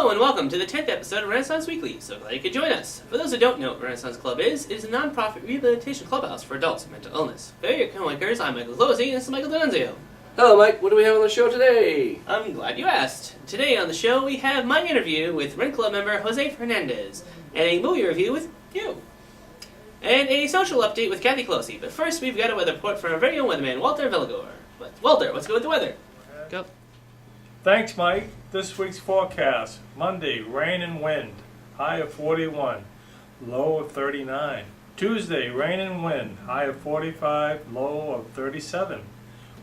Hello and welcome to the 10th episode of Renaissance Weekly. So glad you could join us. For those who don't know what Renaissance Club is, it is a non-profit rehabilitation clubhouse for adults with mental illness. For your co-anchors, I'm Michael Closey and this is Michael D'Annunzio. Hello, Mike. What do we have on the show today? I'm glad you asked. Today on the show we have my interview with Ren Club member Jose Fernandez, and a movie review with you, and a social update with Kathy Closey. But first we've got a weather report from our very own weatherman, Walter Villagore. Walter, let's go with the weather. Go. Thanks, Mike. This week's forecast: Monday, rain and wind, high of 41, low of 39. Tuesday, rain and wind, high of 45, low of 37.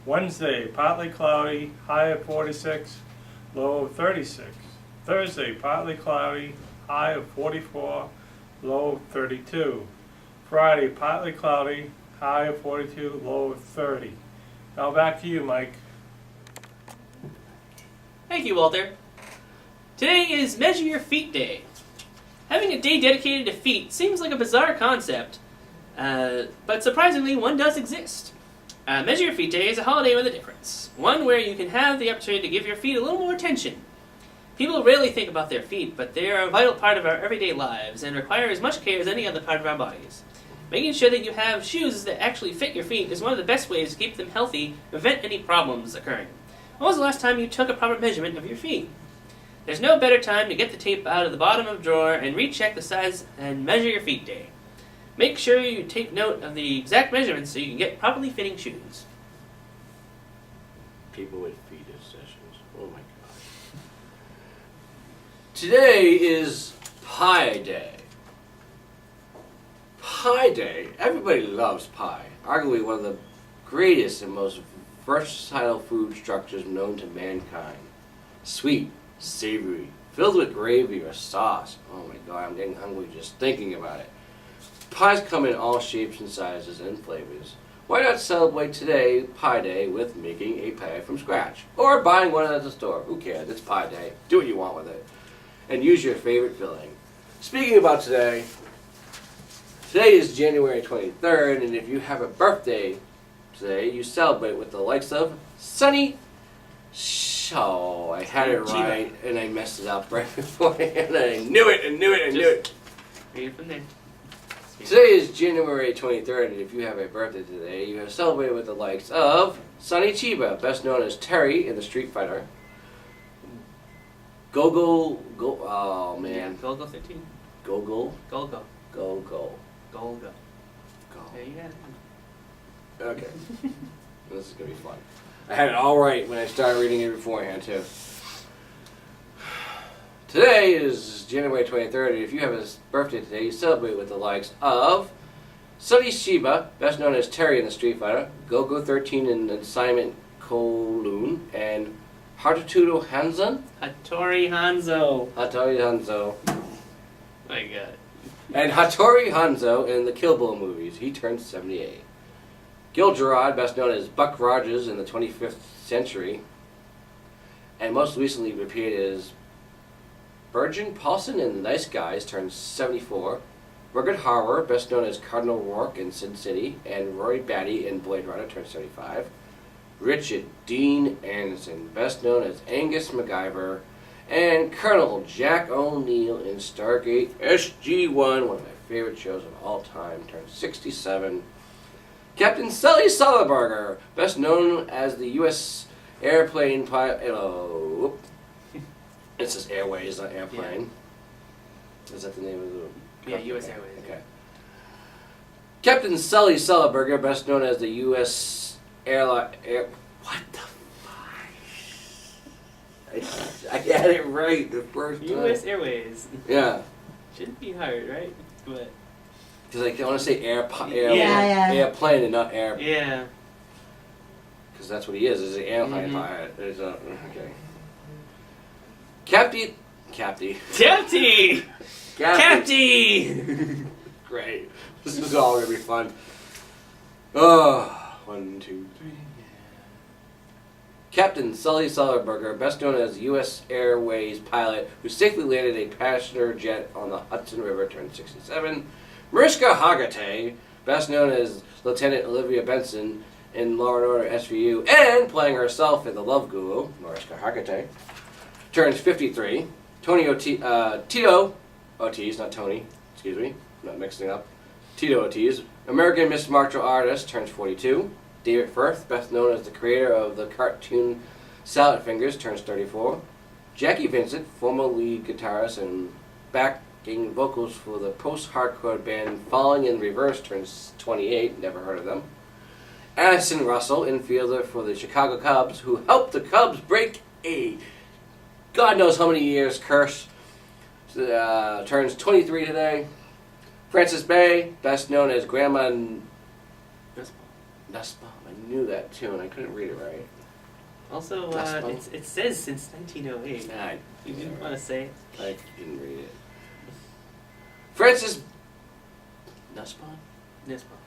Wednesday, partly cloudy, high of 46, low of 36. Thursday, partly cloudy, high of 44, low of 32. Friday, partly cloudy, high of 42, low of 30. Now back to you, Mike. Thank you, Walter. Today is Measure Your Feet Day. Having a day dedicated to feet seems like a bizarre concept, but surprisingly, one does exist. Measure Your Feet Day is a holiday with a difference. One where you can have the opportunity to give your feet a little more attention. People rarely think about their feet, but they are a vital part of our everyday lives and require as much care as any other part of our bodies. Making sure that you have shoes that actually fit your feet is one of the best ways to keep them healthy and prevent any problems occurring. When was the last time you took a proper measurement of your feet? There's no better time to get the tape out of the bottom of the drawer and recheck the size and measure your feet day. Make sure you take note of the exact measurements so you can get properly fitting shoes. People with fetus sessions. Oh my god. Today is Pie Day. Pie Day. Everybody loves pie. Arguably one of the greatest and most versatile food structures known to mankind. Sweet, savory, filled with gravy or sauce. Oh my god, I'm getting hungry just thinking about it. Pies come in all shapes and sizes and flavors. Why not celebrate today, Pie Day, with making a pie from scratch? Or buying one at the store. Who cares? It's Pie Day. Do what you want with it. And use your favorite filling. Speaking about today, today is January 23rd, and if you have a birthday today, you celebrate with the likes of Sunny I had it right, and I messed it up right before, and I knew it. Read it from there. Today is January 23rd, and if you have a birthday today, you have celebrated with the likes of Sonny Chiba, best known as Terry in the Street Fighter. Oh man. Yeah, Go 13. Go. Go. There you have it. Okay. This is going to be fun. I had it all right when I started reading it beforehand, too. Today is January 23rd, and if you have a birthday today, you celebrate with the likes of Sonny Shiba, best known as Terry in the Street Fighter, Go 13 in Assignment Kowloon, and Hattori Hanzo. Hattori Hanzo. My god. And Hattori Hanzo in the Kill Bill movies. He turned 78. Gil Gerard, best known as Buck Rogers in the 25th Century, and most recently appeared as Bergen Paulson in The Nice Guys, turned 74. Rutger Hauer, best known as Cardinal Rourke in Sin City, and Roy Batty in Blade Runner, turned 75. Richard Dean Anderson, best known as Angus MacGyver, and Colonel Jack O'Neill in Stargate SG-1, one of my favorite shows of all time, turned 67. Captain Sully Sullenberger, best known as the U.S. airplane pilot. It says Airways, not airplane. Yeah. Is that the name of the company? Yeah, U.S. Airways. Okay. Captain Sully Sullenberger, best known as the U.S. airline. What the fuck? I had it right the first time. U.S. Airways. Yeah. Shouldn't be hard, right? But. Because I want to say airplane and not air. Yeah. Because that's what he is an airplane pilot. Okay. Capty. Great. This is all going to be fun. Oh, 1, 2, 3. Captain Sully Sullenberger, best known as U.S. Airways pilot who safely landed a passenger jet on the Hudson River, turned 67. Mariska Hargitay, best known as Lieutenant Olivia Benson in Law & Order SVU, and playing herself in The Love Guru, Mariska Hargitay, turns 53. Tito Ortiz, not Tony, excuse me, I'm not mixing up. Tito Ortiz, American Miss Martial Artist, turns 42. David Firth, best known as the creator of the cartoon Salad Fingers, turns 34. Jackie Vincent, former lead guitarist and backing vocals for the post-hardcore band Falling in Reverse, turns 28. Never heard of them. Addison Russell, infielder for the Chicago Cubs, who helped the Cubs break a God knows how many years curse, turns 23 today. Frances Bay, best known as Grandma Nussbaum. I knew that too, and I couldn't read it right. Also, it says since 1908. Nah, You didn't want to say it? I didn't read it. Frances Nussbaum? Nussbaum.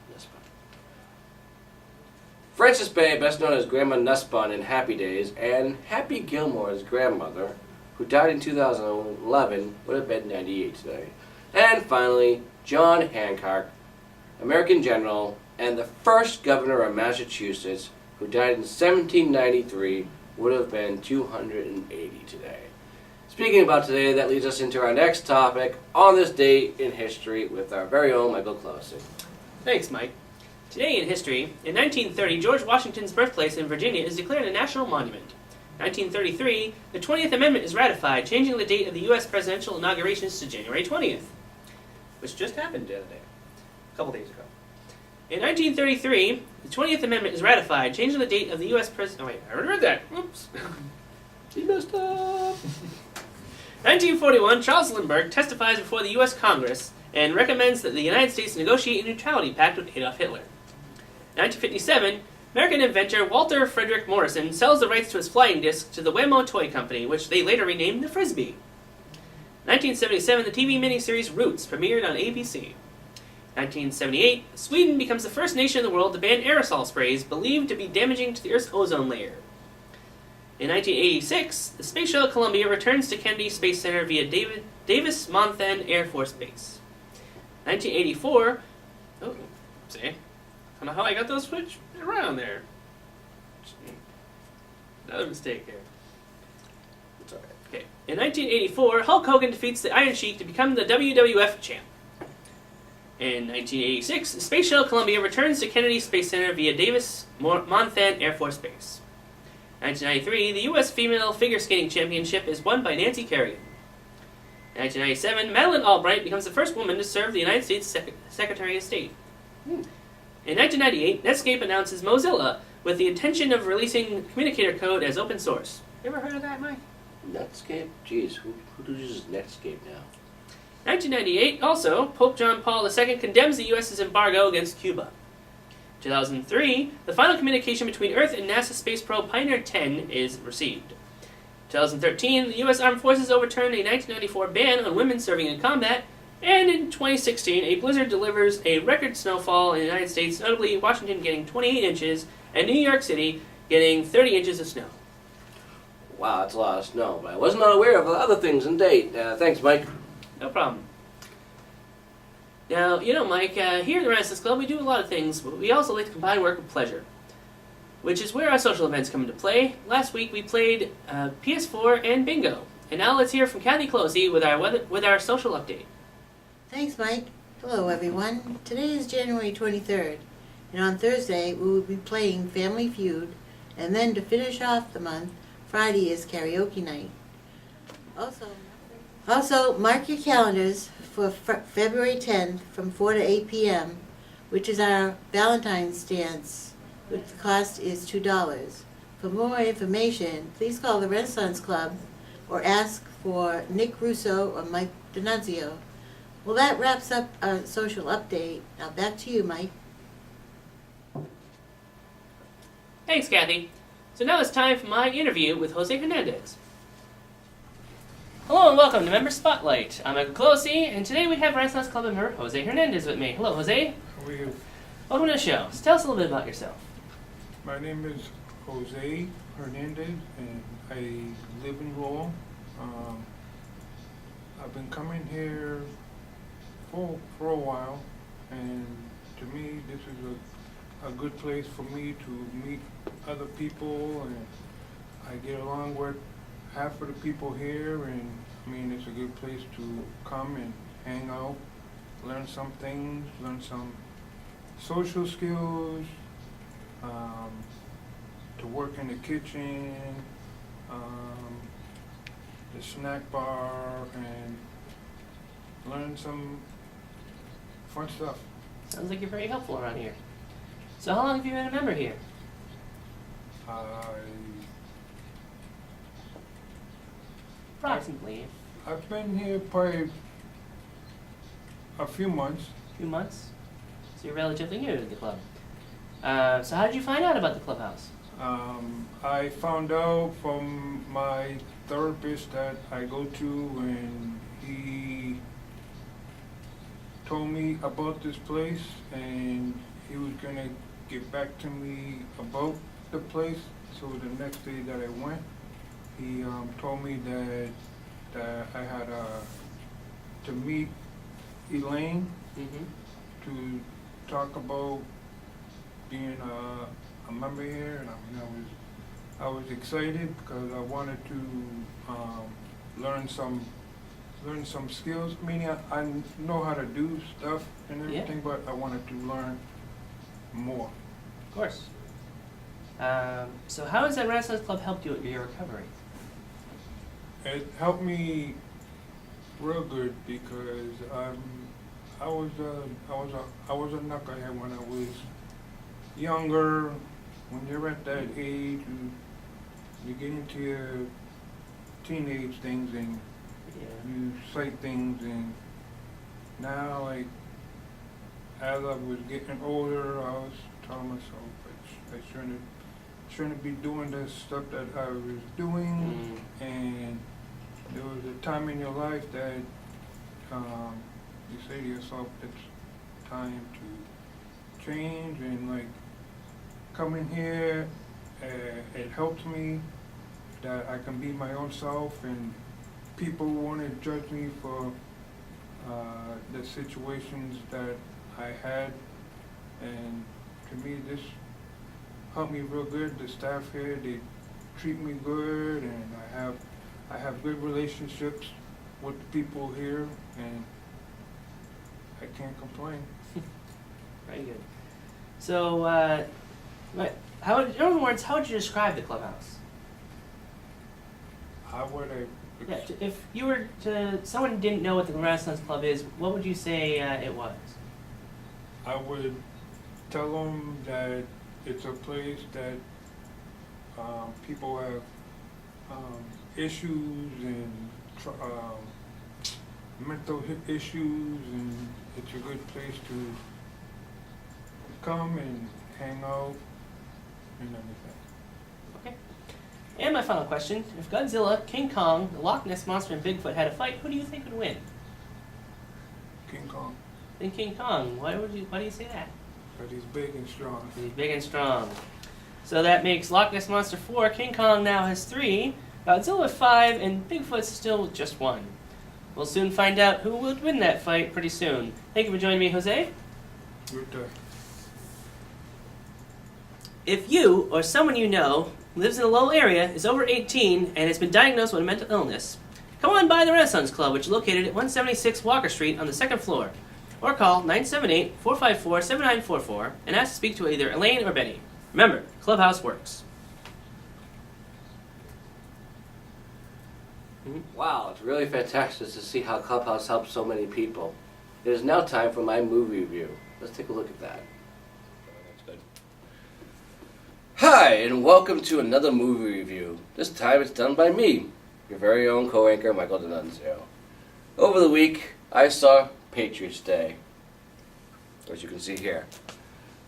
Frances Bay, best known as Grandma Nussbaum in Happy Days, and Happy Gilmore's grandmother, who died in 2011, would have been 98 today. And finally, John Hancock, American general, and the first governor of Massachusetts, who died in 1793, would have been 280 today. Speaking about today, that leads us into our next topic on this date in history with our very own Michael Clausen. Thanks, Mike. Today in history, in 1930, George Washington's birthplace in Virginia is declared a national monument. 1933, the 20th Amendment is ratified, changing the date of the U.S. presidential inaugurations to January 20th, which just happened the other day, a couple days ago. In 1933, the 20th Amendment is ratified, changing the date of the U.S. president. Oh wait, I already read that. Oops. He messed up. 1941, Charles Lindbergh testifies before the U.S. Congress and recommends that the United States negotiate a neutrality pact with Adolf Hitler. 1957, American inventor Walter Frederick Morrison sells the rights to his flying disc to the Wham-O Toy Company, which they later renamed the Frisbee. 1977, the TV miniseries Roots premiered on ABC. 1978, Sweden becomes the first nation in the world to ban aerosol sprays believed to be damaging to the Earth's ozone layer. In 1986, the space shuttle Columbia returns to Kennedy Space Center via Davis-Monthan Air Force Base. 1984, see, I don't know how I got those switched around there. Another mistake there. It's alright. Okay. In 1984, Hulk Hogan defeats the Iron Sheik to become the WWF champ. In 1986, the Space Shuttle Columbia returns to Kennedy Space Center via Davis-Monthan Air Force Base. 1993, the U.S. Female Figure Skating Championship is won by Nancy Kerrigan. 1997, Madeleine Albright becomes the first woman to serve the United States Secretary of State. In 1998, Netscape announces Mozilla with the intention of releasing communicator code as open source. You ever heard of that, Mike? Netscape? Jeez, who uses Netscape now? 1998, also, Pope John Paul II condemns the U.S.'s embargo against Cuba. 2003, the final communication between Earth and NASA space probe Pioneer 10 is received. 2013, the U.S. Armed Forces overturned a 1994 ban on women serving in combat, and in 2016, a blizzard delivers a record snowfall in the United States, notably Washington getting 28 inches and New York City getting 30 inches of snow. Wow, that's a lot of snow, but I was not aware of the other things in date. Thanks, Mike. No problem. Now, you know, Mike, here at the Renaissance Club, we do a lot of things, but we also like to combine work with pleasure, which is where our social events come into play. Last week, we played PS4 and bingo, and now let's hear from Kathy Closey with our social update. Thanks, Mike. Hello, everyone. Today is January 23rd, and on Thursday, we will be playing Family Feud, and then to finish off the month, Friday is karaoke night. Also, mark your calendars for February 10th from 4 to 8 p.m., which is our Valentine's dance, which the cost is $2. For more information, please call the Renaissance Club or ask for Nick Russo or Mike D'Annunzio. Well, that wraps up our social update. Now back to you, Mike. Thanks, Kathy. So now it's time for my interview with Jose Hernandez. Hello and welcome to Member Spotlight. I'm Michael Closey, and today we have Renaissance Club member Jose Hernandez with me. Hello, Jose. How are you? Welcome to the show. So tell us a little bit about yourself. My name is Jose Hernandez, and I live in Lowell. I've been coming here for a while, and to me, this is a good place for me to meet other people, and I get along with half of the people here, and I mean, it's a good place to come and hang out, learn some things, learn some social skills, to work in the kitchen, the snack bar, and learn some fun stuff. Sounds like you're very helpful around here. So how long have you been a member here? Approximately. I've been here probably a few months. A few months? So you're relatively new to the club. So how did you find out about the clubhouse? I found out from my therapist that I go to, and he told me about this place, and he was gonna get back to me about the place. So the next day that I went, he told me that I had to meet Elaine Mm-hmm. to talk about being a member here, and I was excited because I wanted to learn some skills. Meaning I know how to do stuff and everything, but I wanted to learn more. Of course. So how has that Renaissance Club helped you with your recovery? It helped me real good because I was a knucklehead when I was younger. When you're at that age, you get into your teenage things and you say things, and now, like, as I was getting older, I was telling myself I shouldn't be doing the stuff that I was doing, and there was a time in your life that you say to yourself, it's time to change, and like coming here, it helps me that I can be my own self, and people want to judge me for the situations that I had, and to me this helped me real good. The staff here, they treat me good, and I have good relationships with the people here, and I can't complain. Very good. So, in other words, how would you describe the clubhouse? How would I? Yeah, if you were to, someone who didn't know what the Renaissance Club is, what would you say it was? I would tell them that it's a place that people have issues and mental issues, and it's a good place to come and hang out and everything. Okay. And my final question, if Godzilla, King Kong, the Loch Ness Monster, and Bigfoot had a fight, who do you think would win? King Kong, Then King Kong. Why do you say that? because he's big and strong. He's big and strong. So that makes Loch Ness Monster 4, King Kong now has 3, Godzilla 5, and Bigfoot's still with just 1. We'll soon find out who will win that fight pretty soon. Thank you for joining me, Jose. Good day. If you or someone you know lives in a low area, is over 18, and has been diagnosed with a mental illness, come on by the Renaissance Club, which is located at 176 Walker Street on the 2nd floor. Or call 978-454-7944 and ask to speak to either Elaine or Betty. Remember, Clubhouse works. Wow, it's really fantastic to see how Clubhouse helps so many people. It is now time for my movie review. Let's take a look at that. That's good. Hi, and welcome to another movie review. This time it's done by me, your very own co-anchor, Michael D'Annunzio. Over the week, I saw Patriots Day, as you can see here.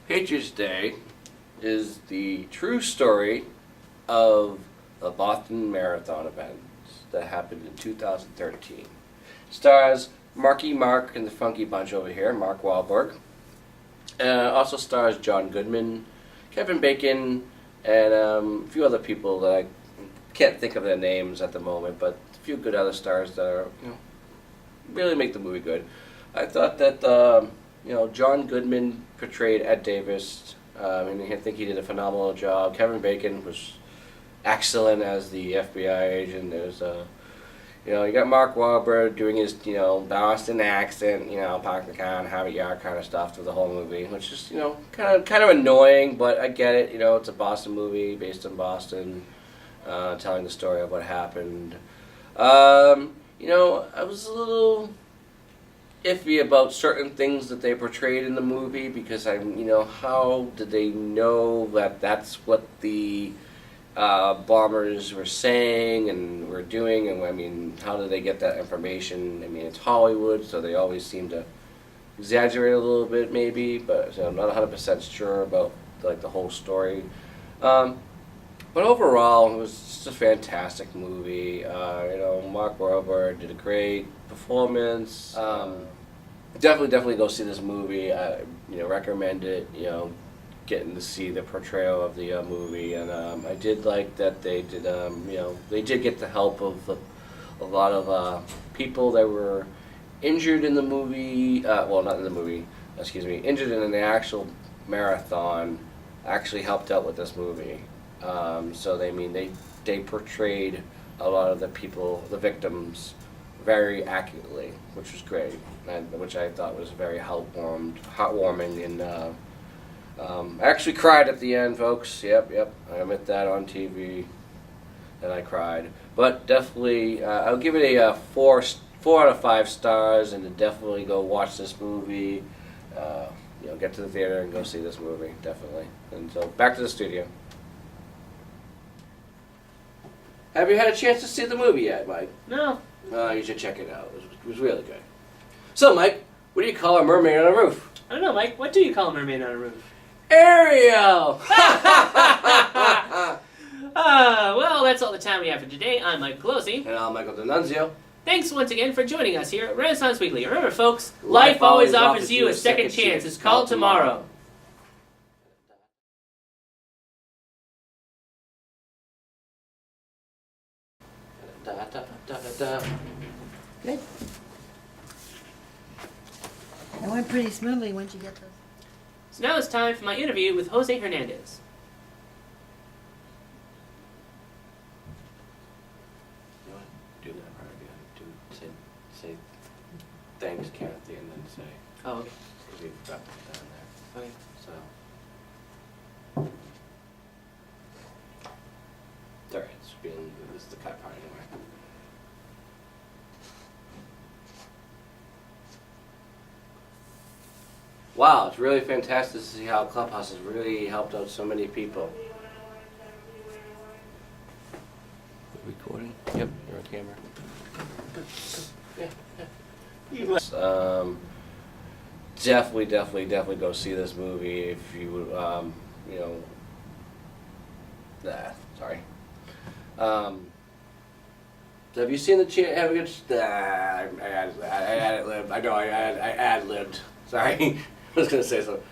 Patriots Day is the true story of the Boston Marathon events that happened in 2013. Stars Marky Mark and the Funky Bunch over here, Mark Wahlberg. Also stars John Goodman, Kevin Bacon, and a few other people that I can't think of their names at the moment, but a few good other stars that are, really make the movie good. I thought that, John Goodman portrayed Ed Davis, and I think he did a phenomenal job. Kevin Bacon was excellent as the FBI agent. You know, you got Mark Wahlberg doing his, you know, Boston accent, you know, Park McCann, Harvey Yard kind of stuff through the whole movie, which is, you know, kind of annoying, but I get it. You know, it's a Boston movie based in Boston, telling the story of what happened. You know, I was a little iffy about certain things that they portrayed in the movie because you know, how did they know that that's what the bombers were saying and were doing, and I mean, how did they get that information? I mean, it's Hollywood, so they always seem to exaggerate a little bit, maybe, but so I'm not 100% sure about like the whole story. But overall, it was just a fantastic movie. You know, Mark Wahlberg did a great performance. Definitely go see this movie. You know, recommend it. You know, getting to see the portrayal of the movie, and I did like that they did. You know, they did get the help of a lot of people that were injured in the movie. Well, not in the movie. Excuse me. Injured in the actual marathon. Actually helped out with this movie. So they portrayed a lot of the people, the victims, very accurately, which was great, and which I thought was very heartwarming, and I actually cried at the end, folks. Yep, I admit that on TV, that I cried. But definitely, I'll give it a 4 out of 5 stars, and definitely go watch this movie. You know, get to the theater and go see this movie, definitely. And so, back to the studio. Have you had a chance to see the movie yet, Mike? No. You should check it out. It was really good. So, Mike, what do you call a mermaid on a roof? I don't know, Mike. What do you call a mermaid on a roof? Ariel! Well, that's all the time we have for today. I'm Mike Pelosi. And I'm Michael D'Annunzio. Thanks once again for joining us here at Renaissance Weekly. Remember, folks, life always offers you a second chance. It's called tomorrow. Good. It went pretty smoothly once you get those. So now it's time for my interview with Jose Hernandez. You want to do that part again? Say thanks, Karen, at the end, and say, Oh, okay. because we forgot to put that in there. Okay. So. It's alright, this is the cut part anyway. Wow, it's really fantastic to see how Clubhouse has really helped out so many people. Recording? Yep, you're on camera. Definitely go see this movie if you would, you know. Sorry. Have you seen the have you I ad-libbed. I know I ad-libbed. Sorry. I was gonna say something.